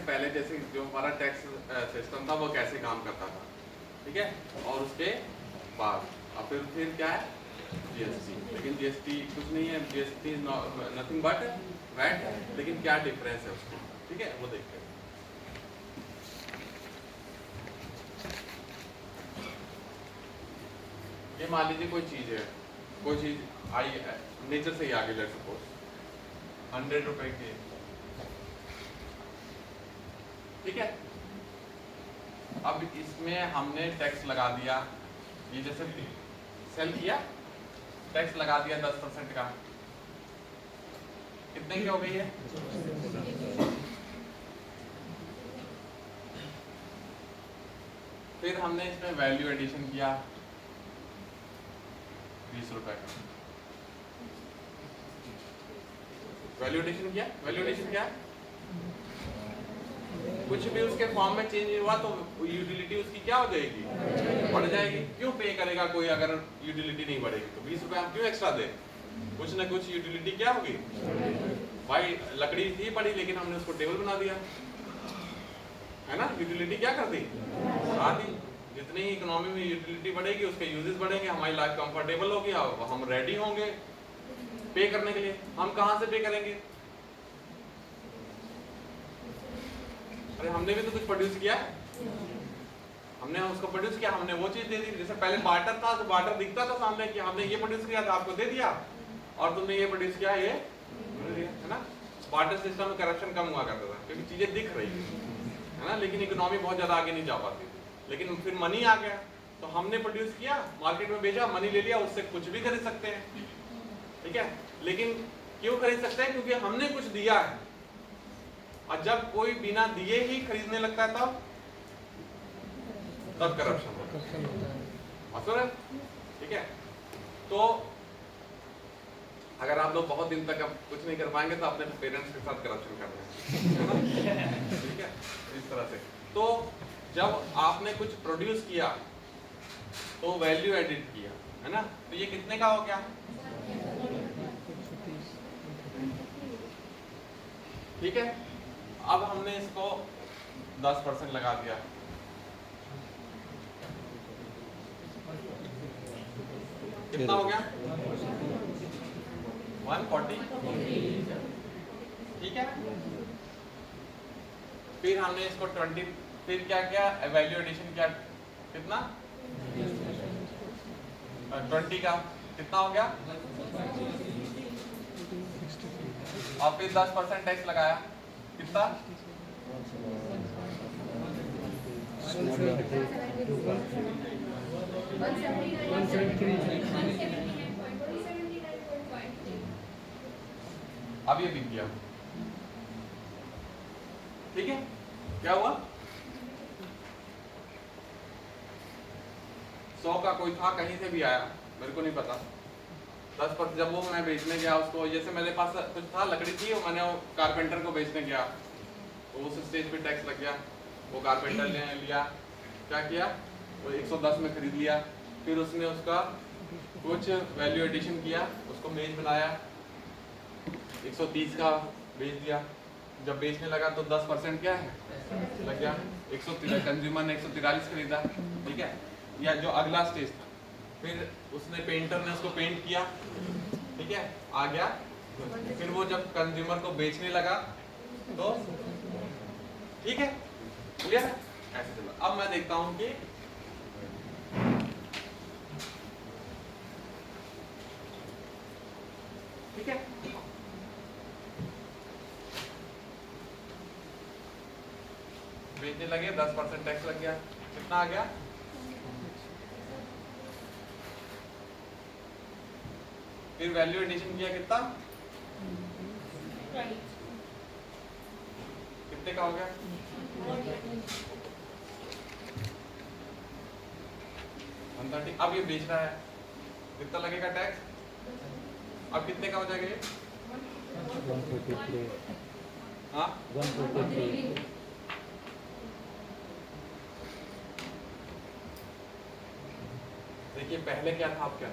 पहले जैसे जो हमारा टैक्स सिस्टम था वो कैसे काम करता था, ठीक है, और उसके बाद और फिर क्या है जीएसटी। लेकिन जीएसटी कुछ नहीं है, जीएसटी नथिंग बट वैट, लेकिन क्या डिफरेंस है उसको, ठीक है, वो देखते हैं। ये मान लीजिए कोई चीज है, कोई चीज आई है नेचर से ही आगे, लेट सपोज 100 रुपए की, ठीक है। अब इसमें हमने टैक्स लगा दिया, ये जैसे सेल किया टैक्स लगा दिया 10% का, कितने की हो गई है? फिर हमने इसमें वैल्यू एडिशन किया 20 रुपए का, वैल्यू एडिशन किया। वैल्यू एडिशन क्या? कुछ भी उसके फॉर्म में चेंज हुआ तो यूटिलिटी उसकी क्या हो जाएगी? बढ़ जाएगी। क्यों पे करेगा कोई अगर यूटिलिटी नहीं बढ़ेगी तो? 20 रुपए हम क्यों एक्स्ट्रा दें? कुछ ना कुछ यूटिलिटी क्या होगी भाई। लकड़ी थी बड़ी लेकिन हमने उसको टेबल बना दिया, है ना। यूटिलिटी क्या कर दी? बढ़ा दी। जितनी इकोनॉमी में यूटिलिटी बढ़ेगी उसके यूजेस बढ़ेंगे, हमारी लाइफ कंफर्टेबल होगी, हम रेडी होंगे पे करने के लिए। हम कहां से पे करेंगे? अरे हमने भी तो कुछ प्रोड्यूस किया है, हमने उसको प्रोड्यूस किया, हमने वो चीज दे दी। जैसे पहले बार्टर था तो बार्टर दिखता था सामने कि हमने ये प्रोड्यूस किया था, आपको दे दिया, और तुमने ये प्रोड्यूस किया, ये है ना। बार्टर सिस्टम में करप्शन कम हुआ करता था क्योंकि चीजें दिख रही है ना, लेकिन इकोनॉमी बहुत ज्यादा आगे नहीं जा पाती। लेकिन फिर मनी आ गया तो हमने प्रोड्यूस किया, मार्केट में बेचा, मनी ले लिया, उससे कुछ भी खरीद सकते हैं, ठीक है। लेकिन क्यों खरीद सकते हैं? क्योंकि हमने कुछ दिया है। और जब कोई बिना दिए ही खरीदने लगता है तब करप्शन होता है, ठीक है। तो अगर आप लोग बहुत दिन तक अब कुछ नहीं कर पाएंगे तो अपने पेरेंट्स के साथ करप्शन करना है, ठीक है, इस तरह से। तो जब आपने कुछ प्रोड्यूस किया तो वैल्यू एडिट किया, है ना, तो ये कितने का हो गया? ठीक है। अब हमने इसको 10% लगा दिया, कितना हो गया? 140, ठीक है। फिर हमने इसको 20, फिर क्या किया? वैल्यू एडिशन किया, कितना? 20 का कितना हो गया? और फिर 10% टैक्स लगाया, कितना? अब ये बिक गया, ठीक है। क्या हुआ? 100 का कोई था, कहीं से भी आया, मेरे को नहीं पता। 10% जब वो मैं बेचने गया उसको, जैसे मेरे पास कुछ था, लकड़ी थी, और मैंने वो कारपेंटर को बेचने गया तो उस स्टेज पे टैक्स लग गया। वो कारपेंटर ने लिया, क्या किया, वो 110 में खरीद लिया, फिर उसने उसका कुछ वैल्यू एडिशन किया, उसको मेज बनाया, 130 का बेच दिया। जब बेचने लगा तो 10% क्या है लग गया, 143, कंज्यूमर ने 143 खरीदा, ठीक है। या जो अगला स्टेज था, फिर उसने पेंटर ने उसको पेंट किया, ठीक है, आ गया। फिर वो जब कंज्यूमर को बेचने लगा तो ठीक है, क्लियर है, ऐसे चला। अब मैं देखता हूं कि ठीक है, बेचने लगे, 10% टैक्स लग गया, कितना आ गया? फिर वैल्यू एडिशन किया, कितना? कितने का हो गया? 130। अब ये बेच रहा है, कितना लगेगा टैक्स? अब कितने का हो जाएगा ये? 143। हाँ, 143। देखिए पहले क्या था, आप क्या,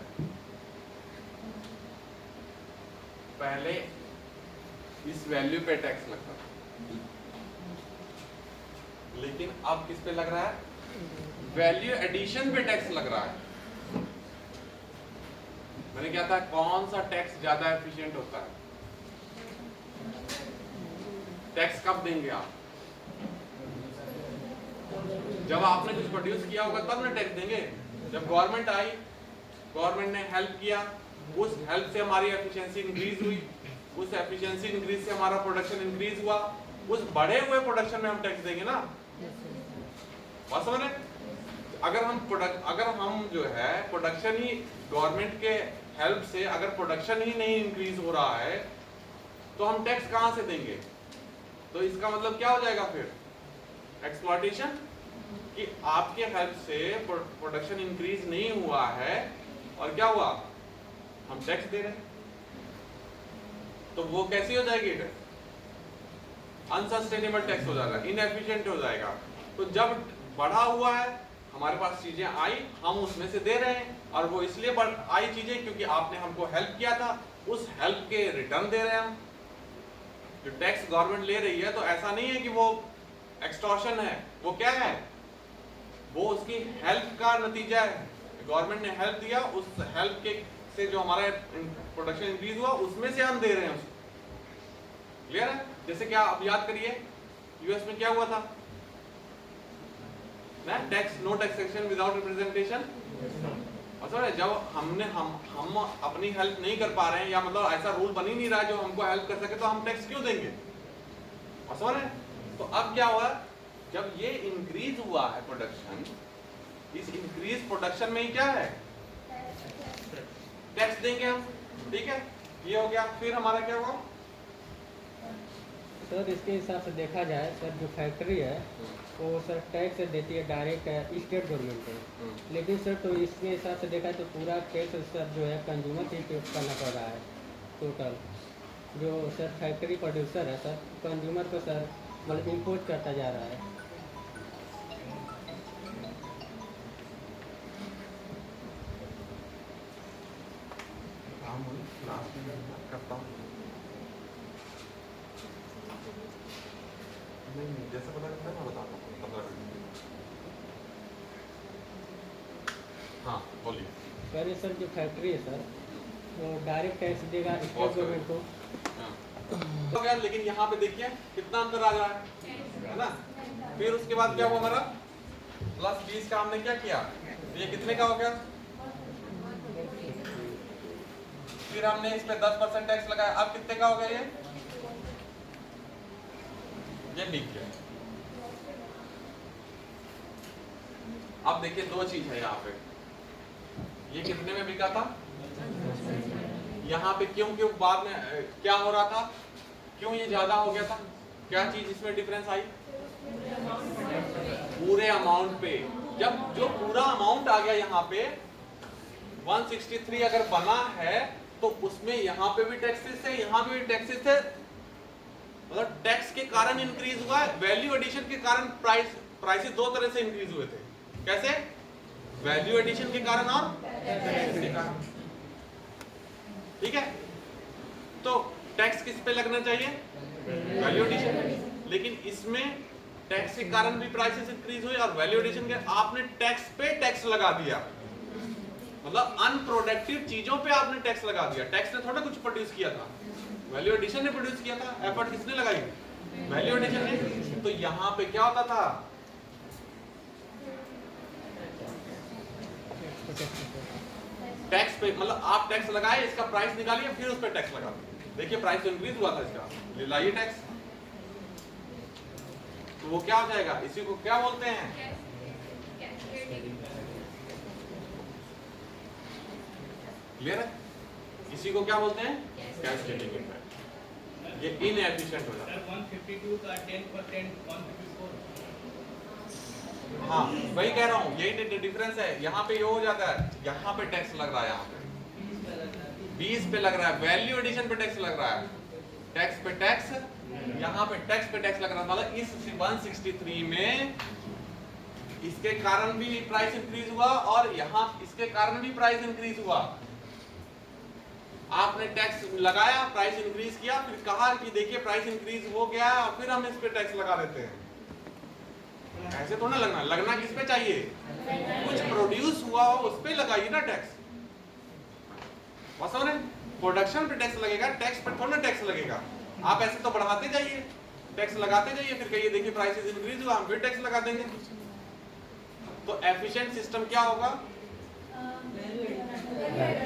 पहले इस वैल्यू पे टैक्स लगता था, लेकिन अब किस पे लग रहा है? वैल्यू एडिशन पे टैक्स लग रहा है। मैंने क्या था, कौन सा टैक्स ज्यादा एफिशिएंट होता है? टैक्स कब देंगे आप? जब आपने कुछ प्रोड्यूस किया होगा तब ना टैक्स देंगे। जब गवर्नमेंट आई, गवर्नमेंट ने हेल्प किया, उस हेल्प से हमारी एफिशिएंसी इंक्रीज हुई, उस एफिशिएंसी इंक्रीज से हमारा प्रोडक्शन इंक्रीज हुआ, उस बढ़े हुए प्रोडक्शन में हम टैक्स देंगे ना। बात समझ रहे? अगर हम जो है प्रोडक्शन ही गवर्नमेंट के हेल्प से अगर प्रोडक्शन ही नहीं इंक्रीज हो रहा है तो हम टैक्स कहां से देंगे? तो इसका मतलब क्या हो जाएगा फिर? एक्सप्लॉयटेशन, कि आपके हेल्प से प्रोडक्शन इंक्रीज नहीं हुआ है और क्या हुआ, हम टैक्स दे रहे हैं। तो वो कैसी हो जाएगी? अनसस्टेनेबल टैक्स हो जाएगा, इनएफिशिएंट हो जाएगा। तो जब बढ़ा हुआ है, हमारे पास चीजें आई, हम उसमें से दे रहे हैं, और वो इसलिए आई चीजें क्योंकि आपने हमको हेल्प किया था, उस हेल्प के रिटर्न दे रहे हैं हम। जो टैक्स गवर्नमेंट ले रही है तो ऐसा नहीं है कि वो एक्सटॉर्शन है, वो क्या है, वो उसकी हेल्प का नतीजा है। गवर्नमेंट ने हेल्प दिया, उस हेल्प के से जो हमारा प्रोडक्शन इंक्रीज हुआ उसमें से हम दे रहे हैं उसको। क्लियर है? जैसे क्या, अब याद करिए यूएस में क्या हुआ था ना, tax, no taxation without representation. अच्छा, जब हम अपनी हेल्प नहीं कर पा रहे हैं, या मतलब ऐसा रूल बन ही नहीं रहा है जो हमको हेल्प कर सके, तो हम टैक्स क्यों देंगे? समझ रहे? तो अब क्या हुआ, जब ये इंक्रीज हुआ है प्रोडक्शन, इस इंक्रीज प्रोडक्शन में ही क्या है, टैक्स देंगे हम। ठीक है, ये हो गया। फिर हमारा क्या हुआ सर? इसके हिसाब से देखा जाए सर, जो फैक्ट्री है वो सर टैक्स देती है डायरेक्ट स्टेट गवर्नमेंट को, लेकिन सर तो इसके हिसाब से देखा तो पूरा टैक्स सर जो है कंज्यूमर ही पे करना पड़ रहा है टोटल। जो सर फैक्ट्री प्रोड्यूसर है सर, कंज्यूमर को सर मतलब इम्पोर्ट करता जा रहा है। करता हूँ नहीं, जैसे पता करता है मैं बताता हूँ 15 मिनट। हाँ बोलिए। कह रहे सर जो फैक्ट्री है सर वो डायरेक्ट टैक्स देगा स्टेट गवर्नमेंट को। हो गया, लेकिन यहाँ पे देखिए कितना अंतर आ रहा है ना। फिर उसके बाद क्या हुआ हमारा, प्लस 20 का हमने क्या किया, ये कितने का हो गया? फिर हमने इस पे 10% टैक्स लगाया, अब कितने का हो गया ये लिख गया। अब देखिए दो चीज है यहाँ पे, ये कितने में बिका था, यहाँ पे क्यों बाद में क्या हो रहा था, क्यों ये ज्यादा हो गया था, क्या चीज इसमें डिफरेंस आई? पूरे अमाउंट पे। जब जो पूरा अमाउंट आ गया यहाँ पे 163 अगर बना है तो उसमें यहाँ पे भी टैक्सेस है, यहाँ पे भी टैक्सेस है, मतलब टैक्स के कारण इंक्रीज हुआ है। वैल्यू एडिशन के कारण प्राइसेस दो तरह से इंक्रीज हुए थे। कैसे? वैल्यू एडिशन के कारण और टैक्स के कारण। ठीक है, तो टैक्स किस पे लगना चाहिए? Value addition. लेकिन इसमें टैक्स के कारण भी प्राइसेस इंक्रीज हुए और वैल्यू एडिशन के आपने टैक्स पे टैक्स लगा दिया, मतलब अनप्रोडक्टिव चीजों पे आपने टैक्स लगा दिया। टैक्स ने थोड़ा कुछ प्रोड्यूस किया था, वैल्यू एडिशन ने प्रोड्यूस किया था। एफर्ट किसने लगाई? वैल्यू एडिशन ने। तो यहाँ पे क्या होता था, टैक्स पे, मतलब आप टैक्स लगाए, इसका प्राइस निकालिए, फिर उस पर टैक्स लगा दिए। देखिए प्राइस तो इंक्रीज हुआ था इसका, ले लाइए टैक्स, तो वो क्या हो जाएगा, इसी को क्या बोलते हैं? क्लियर है? इसी को क्या बोलते हैं? Cascading effect. ये इनएफिशिएंट हो जाता है। 152 का 10% 154। हाँ वही कह रहा हूँ, यही डिफरेंस है। यहाँ पे ये हो जाता है, यहाँ पे टैक्स लग रहा है, यहाँ पे 20 पे लग रहा है, वैल्यू एडिशन पे टैक्स लग रहा है, टैक्स पे टैक्स, यहाँ पे टैक्स पे टैक्स लग रहा है। मतलब इस 163 में इसके कारण भी प्राइस इंक्रीज हुआ और यहाँ इसके कारण भी प्राइस इंक्रीज हुआ। आपने टैक्स लगाया, प्राइस इंक्रीज किया, फिर कहा कि देखिए प्राइस इंक्रीज हो गया और फिर हम इस पे टैक्स लगा देते हैं। ऐसे थोड़ा लगना, लगना किस पे चाहिए, कुछ प्रोड्यूस हुआ हो उस पे लगाइए ना टैक्स। समझ रहे? प्रोडक्शन पे टैक्स लगेगा, टैक्स पर थोड़ा टैक्स लगेगा। आप ऐसे तो बढ़ाते जाइए, टैक्स लगाते जाइए, फिर कहिए देखिए प्राइसेस इंक्रीज हुआ, हम फिर टैक्स लगा देंगे। तो एफिशिएंट सिस्टम क्या होगा?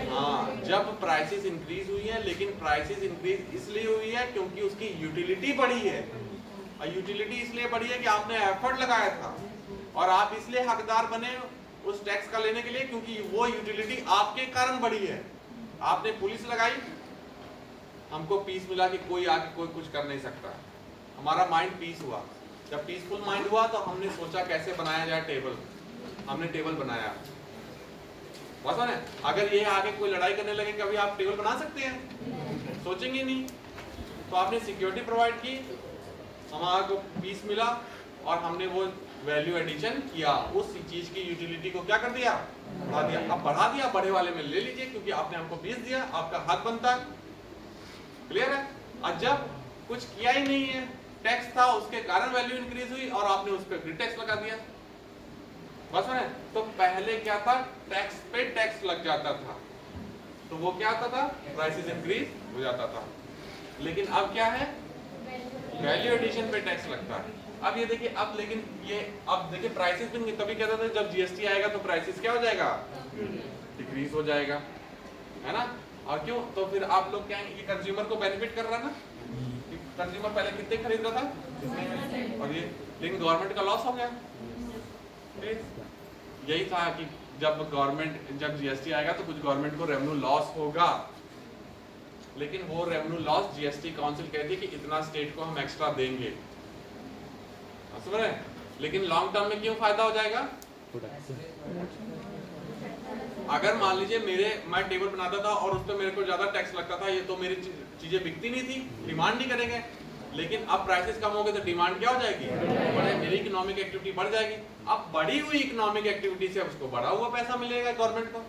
हाँ, जब प्राइसेस इंक्रीज हुई है, लेकिन प्राइसेस इंक्रीज इसलिए हुई है क्योंकि उसकी यूटिलिटी बढ़ी है, और यूटिलिटी इसलिए बढ़ी है कि आपने एफर्ट लगाया था, और आप इसलिए हकदार बने उस टैक्स का लेने के लिए क्योंकि वो यूटिलिटी आपके कारण बढ़ी है। आपने पुलिस लगाई, हमको पीस मिला कि कोई आके कोई कुछ कर नहीं सकता, हमारा माइंड पीस हुआ। जब पीसफुल माइंड हुआ तो हमने सोचा कैसे बनाया जाए टेबल, हमने टेबल बनाया। पता है, अगर ये आगे कोई लड़ाई करने लगे कभी आप टेबल बना सकते हैं? सोचेंगे नहीं। तो आपने सिक्योरिटी प्रोवाइड की, हमारा को पीस मिला, और हमने वो वैल्यू एडिशन किया, उस चीज की यूटिलिटी को क्या कर दिया, बढ़ा दिया। अब बढ़ा दिया, बड़े वाले में ले लीजिए क्योंकि आपने हमको पीस दिया, आपका हक बनता है। क्लियर है? और जब कुछ किया ही नहीं है, टैक्स था उसके कारण वैल्यू इंक्रीज हुई और आपने उस पर फिर टैक्स लगा दिया। बस है। तो पहले क्या था, टैक्स पे टैक्स लग जाता था, तो वो क्या होता था, प्राइसेस इंक्रीज हो जाता था। लेकिन अब क्या है, वैल्यू एडिशन पे टैक्स लगता है। अब ये देखिए, अब लेकिन ये अब देखिए प्राइसेस भी तभी कहता था जब जीएसटी आएगा तो प्राइसेस क्या हो जाएगा, डिक्रीज हो जाएगा, है ना। और क्यों, तो फिर आप लोग क्या, ये कंज्यूमर को बेनिफिट कर रहा है ना, कंज्यूमर पहले कितने खरीद रहा था, और ये लेकिन गवर्नमेंट का लॉस हो गया। यही था कि जब जीएसटी आएगा तो कुछ गवर्नमेंट को रेवेन्यू लॉस होगा, लेकिन वो रेवेन्यू लॉस जीएसटी काउंसिल कहती है कि इतना स्टेट को हम एक्स्ट्रा देंगे, समझ रहे हैं। लेकिन लॉन्ग टर्म में क्यों फायदा हो जाएगा, अगर मान लीजिए मैं टेबल बनाता था और उस पर मेरे को ज्यादा टैक्स लगता था, ये तो मेरी चीजें बिकती नहीं थी, डिमांड नहीं करेंगे। लेकिन अब प्राइसेस कम हो गए तो डिमांड क्या हो जाएगी, मेरी इकोनॉमिक एक्टिविटी बढ़ जाएगी। अब बढ़ी हुई इकोनॉमिक एक्टिविटी से उसको बढ़ा हुआ पैसा मिलेगा गवर्नमेंट को,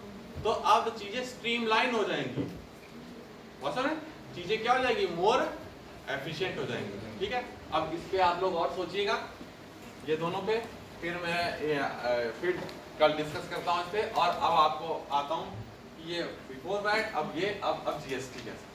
तो अब चीजें स्ट्रीमलाइन हो जाएंगी, चीजें क्या हो जाएगी, मोर एफिशिएंट हो जाएंगी। ठीक है, अब इस पे आप लोग और सोचिएगा, ये दोनों पे, फिर मैं फिर कल डिस्कस करता हूँ इस पे। और अब आपको आता हूँ ये बिफोर दैट, अब जीएसटी कैसे